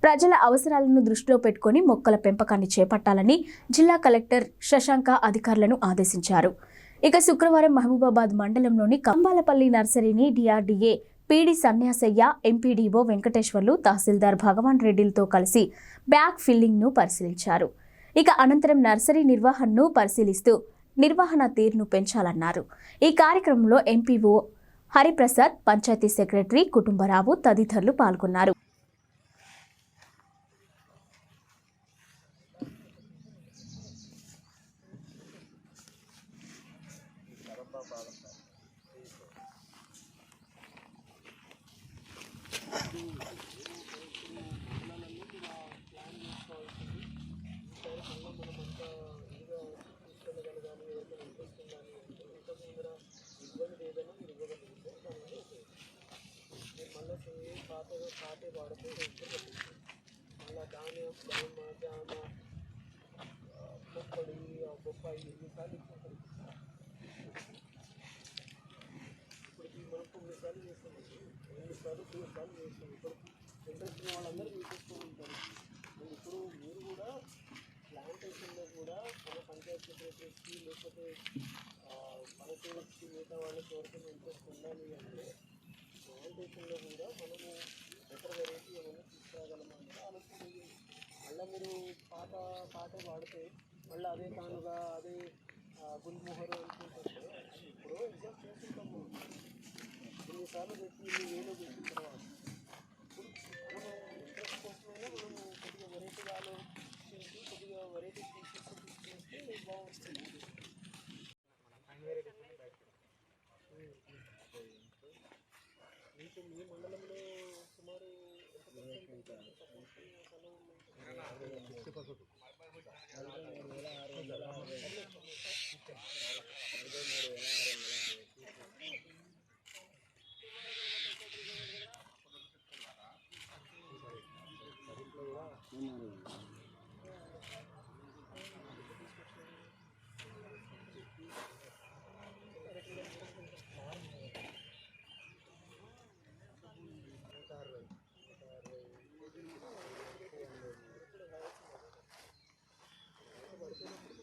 ప్రజల అవసరాలను దృష్టిలో పెట్టుకుని మొక్కల పెంపకాన్ని చేపట్టాలని జిల్లా కలెక్టర్ శశాంక అధికారులను ఆదేశించారు. ఇక శుక్రవారం మహబూబాబాద్ మండలంలోని కంబాలపల్లి నర్సరీని DRDA PD Sanyasaiah, MPDO Venkateswarlu, tahsildar Bhagavan రెడ్డిలతో కలిసి బ్యాగ్ ఫిల్లింగ్ను పరిశీలించారు. ఇక అనంతరం నర్సరీ నిర్వహణను పరిశీలిస్తూ నిర్వహణ తీరును పెంచాలన్నారు. ఈ కార్యక్రమంలో ఎంపీఓ హరిప్రసాద్, పంచాయతీ సెక్రటరీ కుటుంబరావు తదితరులు పాల్గొన్నారు. వాళ్ళందరూ చూపిస్తూ ఉంటారు. ఇప్పుడు మీరు కూడా ప్లాంటేషన్లో కూడా మన పంచాయతీ సెక్రటరీస్కి లేకపోతే పనిచేసి మిగతా వాళ్ళకి ఎవరికైనా ఇంట్రెస్ట్ ఉండాలి అంటే ప్లాంటేషన్లో కూడా మనము బెటర్ వెరైటీ ఏమైనా తీసుకురాగలమా అంటే ఆలోచన. మళ్ళీ మీరు పాటే వాడితే మళ్ళీ అదే తానుగా అదే గుల్మోహరు అనుకుంటుంటే ఇప్పుడు ఎగ్జామ్ చేసుకుంటాము. కొన్నిసార్లు పెట్టి వేలో పెట్టిన తర్వాత ఇంట్రెస్ట్ కోసమైనా మనము కొద్దిగా వెరైటీ ఆలోచించి కొద్దిగా వెరైటీ తీసుకొస్తే బాగుంటుంది. మీకు మీ మండలంలో సుమారు పడుతున్నప్పుడు